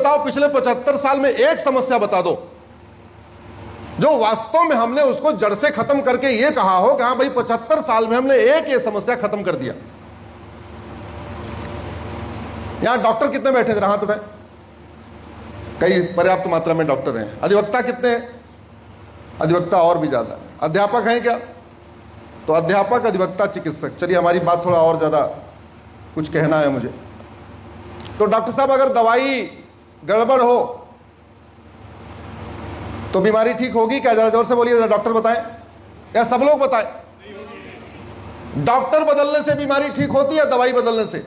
बताओ, पिछले 75 साल में एक समस्या बता दो जो वास्तव में हमने उसको जड़ से खत्म करके ये कहा हो कि हाँ भाई 75 साल में हमने एक ये समस्या खत्म कर दिया। यहां डॉक्टर कितने बैठे थे? हाथ उठाए। कई पर्याप्त मात्रा में डॉक्टर हैं। अधिवक्ता कितने हैं? अधिवक्ता और भी ज्यादा। अध्यापक हैं क्या? तो अध्यापक, अधिवक्ता, चिकित्सक। चलिए हमारी बात थोड़ा और ज्यादा कुछ कहना है मुझे। तो डॉक्टर साहब अगर दवाई गड़बड़ हो तो बीमारी ठीक होगी क्या? जरा जोर से बोलिए, जरा डॉक्टर बताएं या सब लोग बताएं। डॉक्टर बदलने से बीमारी ठीक होती है, दवाई बदलने से?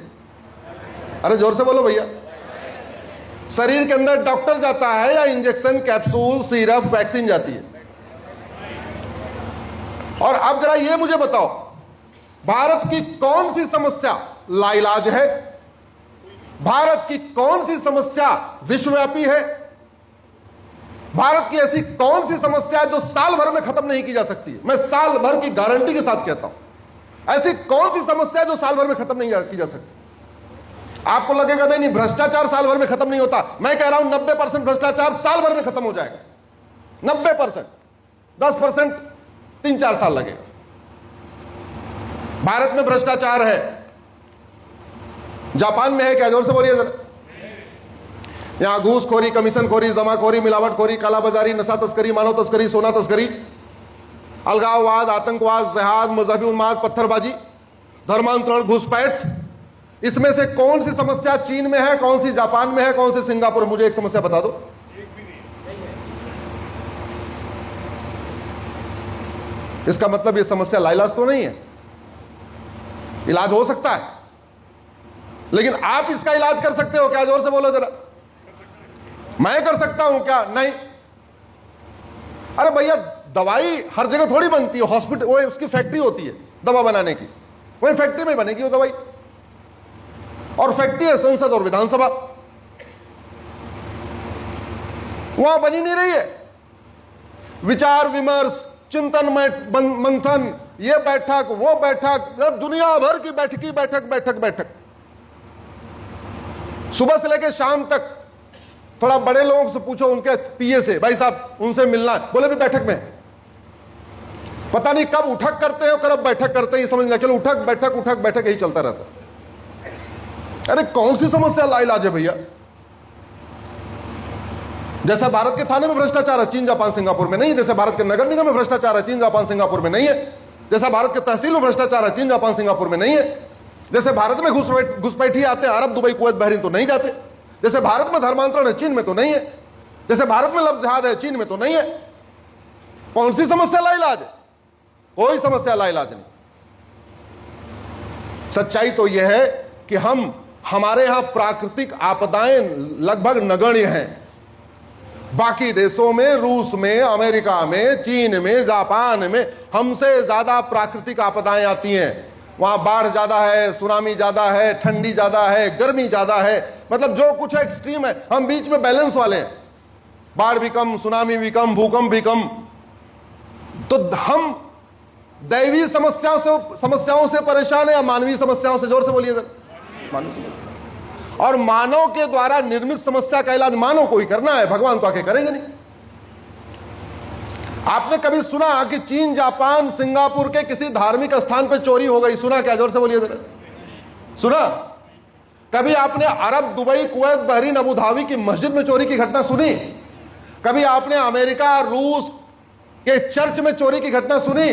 अरे जोर से बोलो भैया। शरीर के अंदर डॉक्टर जाता है या इंजेक्शन, कैप्सूल, सिरप, वैक्सीन जाती है? और अब जरा ये मुझे बताओ, भारत की कौन सी समस्या लाइलाज है? भारत की कौन सी समस्या विश्वव्यापी है? भारत की ऐसी कौन सी समस्या है जो साल भर में खत्म नहीं की जा सकती है? मैं साल भर की गारंटी के साथ कहता हूं, ऐसी कौन सी समस्या है जो साल भर में खत्म नहीं की जा सकती? आपको लगेगा नहीं भ्रष्टाचार साल भर में खत्म नहीं होता। मैं कह रहा हूं 90% भ्रष्टाचार साल भर में खत्म हो जाएगा। 90%। 10% 3-4 साल लगेगा। भारत में भ्रष्टाचार है, जापान में है क्या? जोर से बोलिए जरा। यहां घूसखोरी, कमीशनखोरी, जमाखोरी, मिलावटखोरी, कालाबाजारी, नशा तस्करी, मानव तस्करी, सोना तस्करी, अलगाववाद, आतंकवाद, जिहाद, मजहबी उन्माद, पत्थरबाजी, धर्मांतरण, घुसपैठ, इसमें से कौन सी समस्या चीन में है, कौन सी जापान में है, कौन सी सिंगापुर में? मुझे एक समस्या बता दो। इसका मतलब ये समस्या लाइलाज तो नहीं है। इलाज हो सकता है, लेकिन आप इसका इलाज कर सकते हो क्या? जोर से बोलो जरा। मैं कर सकता हूं क्या? नहीं। अरे भैया, दवाई हर जगह थोड़ी बनती है। हॉस्पिटल वो उसकी फैक्ट्री होती है दवा बनाने की, वही फैक्ट्री में बनेगी वो दवाई। और फैक्ट्री है संसद और विधानसभा, वहां बनी नहीं रही है। विचार विमर्श, चिंतन मंथन, ये बैठक, वो बैठक, दुनिया भर की बैठकी, बैठक बैठक बैठक, सुबह से लेकर शाम तक। थोड़ा बड़े लोगों से पूछो, उनके पीए से, भाई साहब उनसे मिलना है, बोले भी बैठक में। पता नहीं कब उठक करते हैं, कब बैठक करते हैं, ये समझ ना, चलो उठक बैठक यही चलता रहता। अरे कौन सी समस्या लाइलाज है भैया? जैसा भारत के थाने में भ्रष्टाचार है, चीन, जापान, सिंगापुर में नहीं है। जैसे भारत के नगर निगम में भ्रष्टाचार है, चीन, जापान, सिंगापुर में नहीं है। जैसा भारत के तहसील में भ्रष्टाचार है, चीन, जापान, सिंगापुर में नहीं है। जैसे भारत में घुसपैठी आते हैं, अरब, दुबई, कुवैत, बहरीन तो नहीं जाते। जैसे भारत में धर्मांतरण है, चीन में तो नहीं है। जैसे भारत में लफ्ज़ जिहाद है, चीन में तो नहीं है। कौन सी समस्या लाइलाज है? कोई समस्या लाइलाज नहीं। सच्चाई तो यह है कि हमारे यहां प्राकृतिक आपदाएं लगभग नगण्य हैं। बाकी देशों में, रूस में, अमेरिका में, चीन में, जापान में हमसे ज्यादा प्राकृतिक आपदाएं आती हैं। वहां बाढ़ ज्यादा है, सुनामी ज्यादा है, ठंडी ज्यादा है, गर्मी ज्यादा है, मतलब जो कुछ है एक्सट्रीम है। हम बीच में बैलेंस वाले हैं। बाढ़ भी कम, सुनामी भी कम, भूकंप भी कम। तो हम दैवीय समस्याओं से परेशान है या मानवीय समस्याओं से? जोर से बोलिए सर। मानव समस्या। और मानव के द्वारा निर्मित समस्या का इलाज मानव को ही करना है, भगवान तो आके करेंगे नहीं। आपने कभी सुना कि चीन, जापान, सिंगापुर के किसी धार्मिक स्थान पर चोरी हो गई? सुना क्या? जोर से बोलिए जरा। सुना? कभी आपने Arab, Dubai, Kuwait, Bahrain, Abu Dhabi की मस्जिद में चोरी की घटना सुनी? कभी आपने अमेरिका, रूस के चर्च में चोरी की घटना सुनी?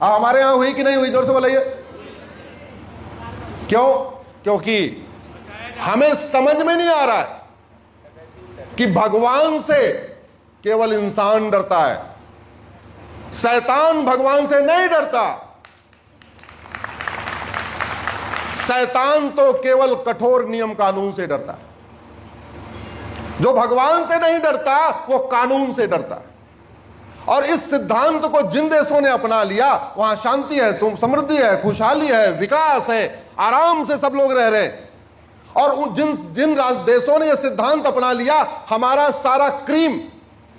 हमारे यहां हुई कि नहीं हुई? जोर से बोलिए। क्यों? क्योंकि हमें समझ में नहीं आ रहा है कि भगवान से केवल इंसान डरता है, शैतान भगवान से नहीं डरता। शैतान तो केवल कठोर नियम कानून से डरता है। जो भगवान से नहीं डरता वो कानून से डरता है। और इस सिद्धांत को जिन देशों ने अपना लिया, वहां शांति है, समृद्धि है, खुशहाली है, विकास है, आराम से सब लोग रह रहे हैं। और जिन देशों ने यह सिद्धांत अपना लिया, हमारा सारा क्रीम,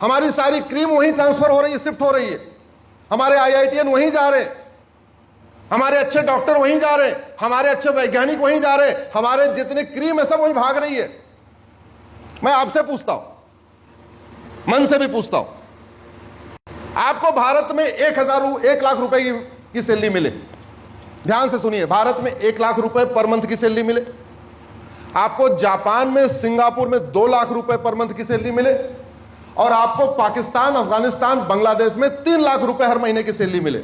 हमारी सारी क्रीम वहीं ट्रांसफर हो रही है, शिफ्ट हो रही है। हमारे IITian वहीं जा रहे हैं, हमारे अच्छे डॉक्टर वहीं जा रहे हैं, हमारे अच्छे वैज्ञानिक वहीं जा रहे हैं, हमारे जितने क्रीम है सब वहीं भाग रही है। मैं आपसे पूछता हूं, मन से भी पूछता हूं, आपको भारत में 1 लाख रुपए की सैलरी मिले, ध्यान से सुनिए, भारत में 1 लाख रुपए पर मंथ की सैलरी मिले, आपको जापान में, सिंगापुर में 2 लाख रुपए पर मंथ की सैलरी मिले, और आपको पाकिस्तान, अफगानिस्तान, बांग्लादेश में 3 लाख रुपए हर महीने की सैलरी मिले,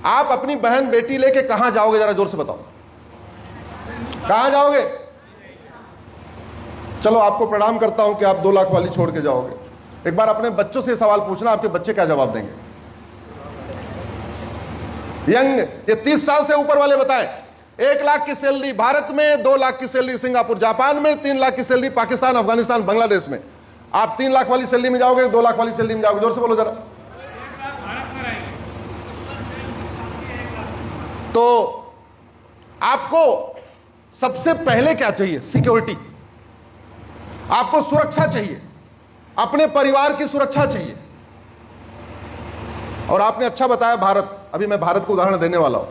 आप अपनी बहन बेटी लेके कहां जाओगे? जरा जोर से बताओ, कहां जाओगे? चलो आपको प्रणाम करता हूं कि आप 2 लाख वाली छोड़ के जाओगे। एक बार अपने बच्चों से सवाल पूछना, आपके बच्चे क्या जवाब देंगे? यंग, ये 30 साल से ऊपर वाले बताएं। 1 लाख की सैलरी भारत में, 2 लाख की सैलरी सिंगापुर, जापान में, 3 लाख की सैलरी पाकिस्तान, अफगानिस्तान, बांग्लादेश में। आप 3 लाख वाली सैलरी में जाओगे, 2 लाख वाली सैलरी में जाओगे? जोर से बोलो जरा। तो आपको सबसे पहले क्या चाहिए? सिक्योरिटी। आपको सुरक्षा चाहिए, अपने परिवार की सुरक्षा चाहिए। और आपने अच्छा बताया भारत, अभी मैं भारत को उदाहरण देने वाला हूं।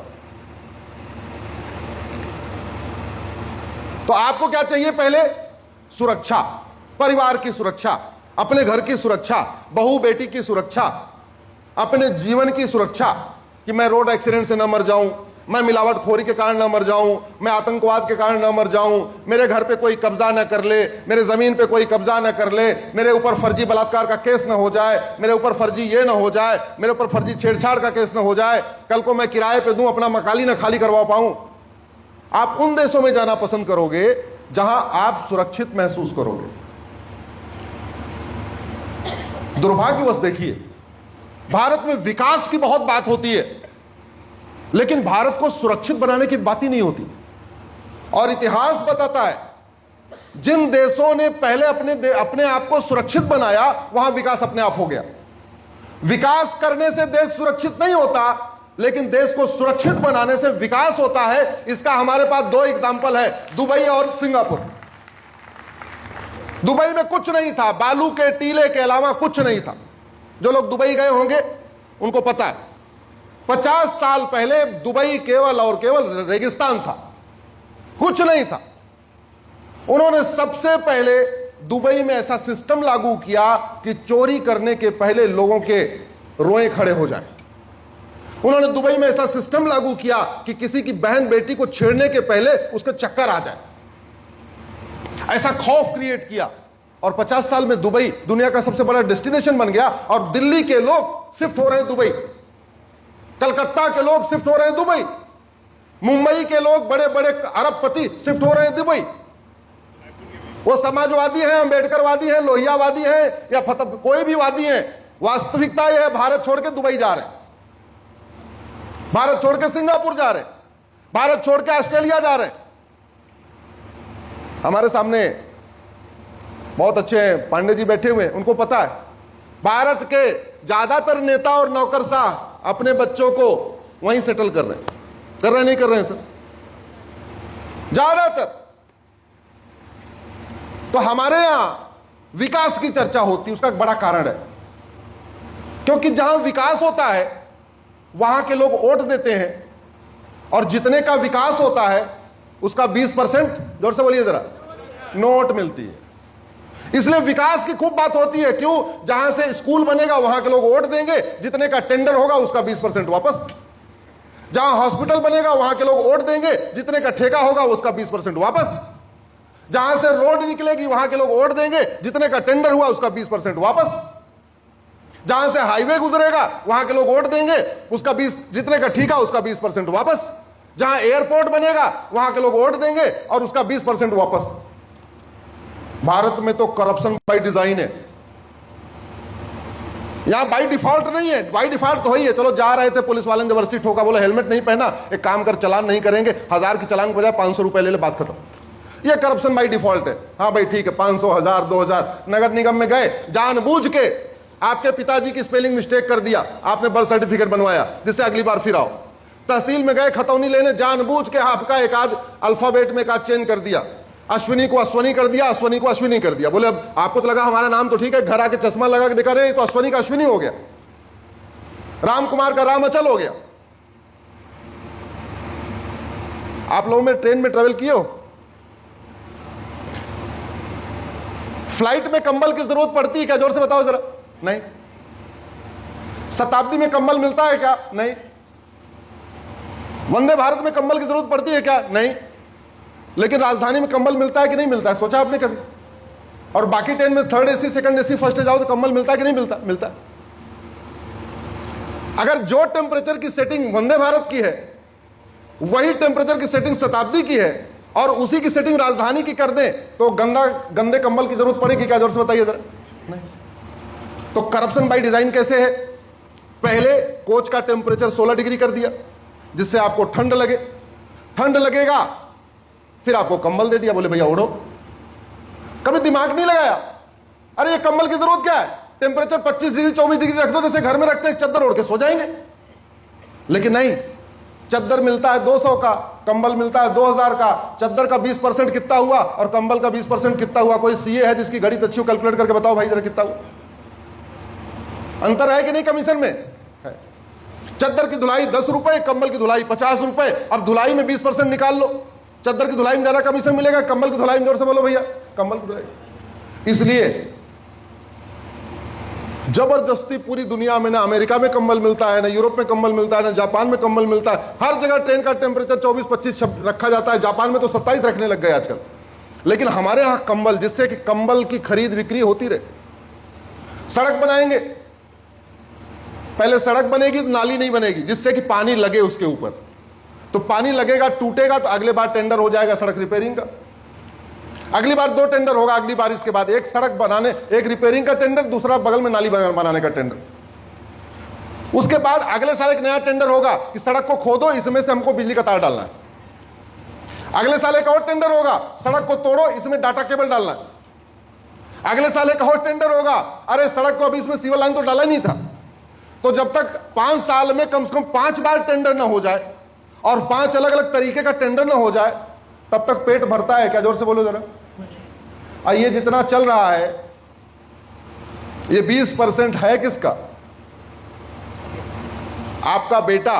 तो आपको क्या चाहिए? पहले सुरक्षा, परिवार की सुरक्षा, अपने घर की सुरक्षा, बहू बेटी की सुरक्षा, अपने जीवन की सुरक्षा, कि मैं रोड एक्सीडेंट से न मर जाऊं, मैं मिलावटखोरी के कारण ना मर जाऊं, मैं आतंकवाद के कारण ना मर जाऊं, मेरे घर पे कोई कब्जा ना कर ले, मेरे जमीन पे कोई कब्जा ना कर ले, मेरे ऊपर फर्जी बलात्कार का केस ना हो जाए, मेरे ऊपर फर्जी ये ना हो जाए, मेरे ऊपर फर्जी छेड़छाड़ का केस ना हो जाए, कल को मैं किराए पे दूं, अपना मकाली ना खाली करवा पाऊं। आप उन देशों में जाना पसंद करोगे जहां आप सुरक्षित महसूस करोगे। दुर्भाग्यवश देखिए, भारत में विकास की बहुत बात होती है, लेकिन भारत को सुरक्षित बनाने की बात ही नहीं होती। और इतिहास बताता है, जिन देशों ने पहले अपने आप को सुरक्षित बनाया, वहां विकास अपने आप हो गया। विकास करने से देश सुरक्षित नहीं होता, लेकिन देश को सुरक्षित बनाने से विकास होता है। इसका हमारे पास 2 एग्जाम्पल है, दुबई और सिंगापुर। दुबई में कुछ नहीं था, बालू के टीले के अलावा कुछ नहीं था। जो लोग दुबई गए होंगे उनको पता है, 50 साल पहले दुबई केवल और केवल रेगिस्तान था, कुछ नहीं था। उन्होंने सबसे पहले दुबई में ऐसा सिस्टम लागू किया कि चोरी करने के पहले लोगों के रोए खड़े हो जाए। उन्होंने दुबई में ऐसा सिस्टम लागू किया कि किसी की बहन बेटी को छेड़ने के पहले उसको चक्कर आ जाए। ऐसा खौफ क्रिएट किया, और 50 साल में दुबई दुनिया का सबसे बड़ा डेस्टिनेशन बन गया। और दिल्ली के लोग शिफ्ट हो रहे हैं दुबई, कलकत्ता के लोग शिफ्ट हो रहे हैं दुबई, मुंबई के लोग, बड़े बड़े अरबपति शिफ्ट हो रहे हैं दुबई। वो समाजवादी हैं, अंबेडकरवादी हैं, लोहियावादी हैं, या कोई भी वादी हैं, वास्तविकता यह है, भारत छोड़ के दुबई जा रहे हैं, भारत छोड़ के सिंगापुर जा रहे हैं, भारत छोड़ के ऑस्ट्रेलिया जा रहे हैं। हमारे सामने बहुत अच्छे पांडे जी बैठे हुए हैं, उनको पता है भारत के ज्यादातर नेता और नौकरशाह अपने बच्चों को वहीं सेटल कर रहे हैं, नहीं कर रहे हैं सर, ज्यादातर। तो हमारे यहां विकास की चर्चा होती है, उसका एक बड़ा कारण है, क्योंकि जहां विकास होता है वहां के लोग वोट देते हैं, और जितने का विकास होता है उसका 20%, जोर से बोलिए जरा, नोट मिलती है। इसलिए विकास की खूब बात होती है। क्यों? जहां से स्कूल बनेगा वहां के लोग वोट देंगे, जितने का टेंडर होगा उसका 20% वापस। जहां हॉस्पिटल बनेगा वहां के लोग वोट देंगे, जितने का ठेका होगा उसका 20% वापस। जहां से रोड निकलेगी वहां के लोग वोट देंगे, जितने का टेंडर हुआ उसका 20% वापस। जहां से हाईवे गुजरेगा वहां के लोग वोट देंगे, उसका 20, जितने का ठेका उसका 20% वापस। जहां एयरपोर्ट बनेगा वहां के लोग वोट देंगे और उसका 20% वापस। भारत में तो करप्शन बाय डिजाइन है, यहां बाय डिफॉल्ट नहीं है, बाय डिफॉल्ट तो ही है। चलो जा रहे थे, पुलिस वाले ने जबरदस्ती ठोका, बोला हेलमेट नहीं पहना, एक काम कर चालान नहीं करेंगे, 1000 की चालान के बजाय 500 रुपए ले ले, बात खत्म। ये करप्शन बाय डिफॉल्ट है। हाँ भाई ठीक है, 500, 1000, 2000। नगर निगम में गए, जानबूझ के आपके पिताजी की स्पेलिंग मिस्टेक कर दिया, आपने बर्थ सर्टिफिकेट बनवाया जिससे अगली बार फिर आओ। तहसील में गए खतौनी लेने, जानबूझ के आपका एक आध अल्फाबेट में एक आध चेंज कर दिया, अश्विनी को अश्वनी कर दिया, अश्वनी को अश्विनी कर दिया। बोले अब आपको तो लगा हमारा नाम तो ठीक है, घर आके चश्मा लगा के दिखा रहे तो अश्वनी का अश्विनी हो गया, राम कुमार का राम अचल हो गया। आप लोगों में ट्रेन में ट्रेवल किए हो? फ्लाइट में कंबल की जरूरत पड़ती है क्या? जोर से बताओ जरा। नहीं। शताब्दी में कंबल मिलता है क्या? नहीं। वंदे भारत में कंबल की जरूरत पड़ती है क्या? नहीं। लेकिन राजधानी में कंबल मिलता है कि नहीं मिलता है? सोचा आपने कभी? और बाकी ट्रेन में third AC, second AC, first जाओ तो कंबल मिलता है कि नहीं मिलता? मिलता। अगर जो टेम्परेचर की सेटिंग वंदे भारत की है वही टेम्परेचर की सेटिंग शताब्दी की है और उसी की सेटिंग राजधानी की कर दें तो गंदे कंबल की जरूरत पड़ेगी क्या? जोर से बताइए जरा। नहीं। तो करप्शन बाय डिजाइन कैसे है? पहले कोच का टेम्परेचर 16 डिग्री कर दिया जिससे आपको ठंड लगे, ठंड लगेगा, फिर आपको कंबल दे दिया, बोले भैया उड़ो। कभी दिमाग नहीं लगाया अरे ये कंबल की जरूरत क्या है, टेम्परेचर 25 डिग्री 24 डिग्री रख दो, जैसे घर में रखते हैं चद्दर ओढ़ के सो जाएंगे। लेकिन नहीं, चद्दर मिलता है 200 का, कंबल मिलता है 2000 का। चद्दर का 20% कितना हुआ और कंबल का 20% कितना हुआ? कोई सीए है जिसकी गणित अच्छी हो, कैलकुलेट करके बताओ भाई जरा कितना हुआ? अंतर है कि नहीं कमीशन में? है। चद्दर की धुलाई 10 रुपए, कंबल की धुलाई 50 रुपए। अब धुलाई में 20% निकाल लो, चद्दर की धुलाई में ज्यादा कमीशन मिलेगा, कंबल की धुलाई में, जोर से बोलो भैया, कंबल की धुलाई। इसलिए जबरदस्ती पूरी दुनिया में ना अमेरिका में कंबल मिलता है, ना यूरोप में कंबल मिलता है, ना जापान में कंबल मिलता है। हर जगह ट्रेन का टेम्परेचर 24-25 रखा जाता है। जापान में तो 27 रखने लग गए आजकल। लेकिन हमारे यहां कंबल, जिससे कि कंबल की खरीद बिक्री होती रहे। सड़क बनाएंगे, पहले सड़क बनेगी तो नाली नहीं बनेगी जिससे कि पानी लगे उसके ऊपर। तो पानी लगेगा, टूटेगा तो अगले बार टेंडर हो जाएगा सड़क रिपेयरिंग का। अगली बार 2 टेंडर होगा, अगली बार इसके बाद एक सड़क बनाने, एक रिपेयरिंग का टेंडर, दूसरा बगल में नाली बनाने का टेंडर। उसके बाद अगले साल एक नया टेंडर होगा कि सड़क को खोदो, इसमें से हमको बिजली का तार डालना है। अगले साल एक और टेंडर होगा, सड़क को तोड़ो, इसमें डाटा केबल डालना है। अगले साल एक और टेंडर होगा, अरे सड़क को अभी इसमें सीवर लाइन तो डाला ही नहीं था। तो जब तक 5 साल में कम से कम 5 बार टेंडर ना हो जाए और 5 अलग अलग तरीके का टेंडर ना हो जाए, तब तक पेट भरता है क्या? जोर से बोलो जरा। ये जितना चल रहा है ये 20% है किसका? आपका बेटा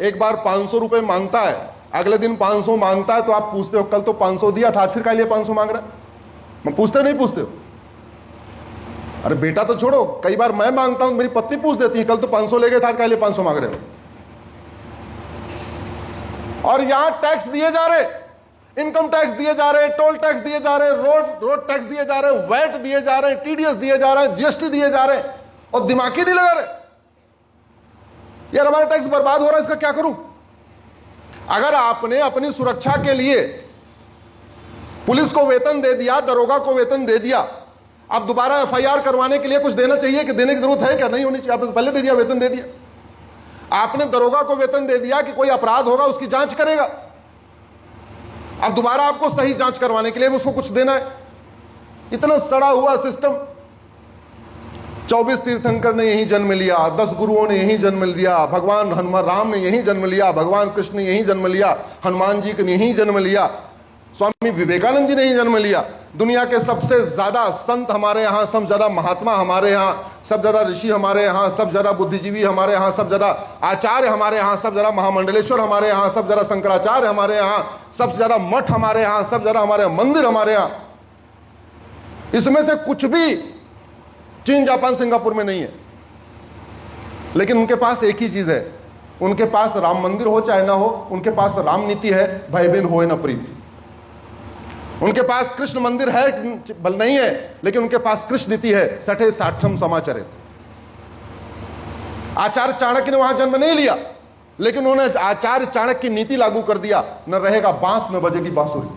एक बार 500 रुपए मांगता है, अगले दिन 500 मांगता है, तो आप पूछते हो कल तो 500 दिया था, आज फिर काहे लिए 500 मांग रहा है? मैं पूछते नहीं पूछते हो? अरे बेटा तो छोड़ो, कई बार मैं मांगता हूं, मेरी पत्नी पूछ देती है कल तो 500 ले गए था, आज काहे लिए 500 मांग रहे हो? और यहां टैक्स दिए जा रहे, इनकम टैक्स दिए जा रहे, टोल टैक्स दिए जा रहे, रोड टैक्स दिए जा रहे, वैट दिए जा रहे, टीडीएस दिए जा रहे, जीएसटी दिए जा रहे, और दिमाग ही नहीं लगा रहे। यार हमारा टैक्स बर्बाद हो रहा है, इसका क्या करूं? अगर आपने अपनी सुरक्षा के लिए पुलिस को वेतन दे दिया, दरोगा को वेतन दे दिया, अब दोबारा एफआईआर करवाने के लिए कुछ देना चाहिए कि देने की जरूरत है क्या? नहीं होनी चाहिए। आपने पहले दे दिया, वेतन दे दिया। आपने दरोगा को वेतन दे दिया कि कोई अपराध होगा उसकी जांच करेगा, अब दोबारा आपको सही जांच करवाने के लिए उसको कुछ देना है। इतना सड़ा हुआ सिस्टम। 24 तीर्थंकर ने यहीं जन्म लिया, 10 गुरुओं ने यहीं जन्म लिया, भगवान हनुमान राम ने यहीं जन्म लिया, भगवान कृष्ण ने यहीं जन्म लिया, हनुमान जी ने यहीं जन्म लिया, स्वामी विवेकानंद जी ने यहीं जन्म लिया। दुनिया के सबसे ज्यादा संत हमारे यहाँ, सब ज्यादा महात्मा हमारे यहाँ, सब ज्यादा ऋषि हमारे यहाँ, सब ज्यादा बुद्धिजीवी हमारे यहाँ, सब ज्यादा आचार्य हमारे यहाँ, सब ज्यादा महामंडलेश्वर हमारे यहाँ, सब ज्यादा शंकराचार्य हमारे यहाँ, सबसे ज्यादा मठ हमारे यहाँ, सब ज्यादा हमारे मंदिर हमारे यहाँ। इसमें से कुछ भी चीन, जापान, सिंगापुर में नहीं है। लेकिन उनके पास एक ही चीज है, उनके पास राम मंदिर हो चाहे ना हो, उनके पास राम नीति है, भय बिन होए न प्रीति। उनके पास कृष्ण मंदिर है बल नहीं है, लेकिन उनके पास कृष्ण नीति है, सठे साठम समाचरित। आचार्य चाणक्य ने वहां जन्म नहीं लिया, लेकिन उन्होंने आचार्य चाणक्य की नीति लागू कर दिया, न रहेगा बांस न बजेगी बांसुरी।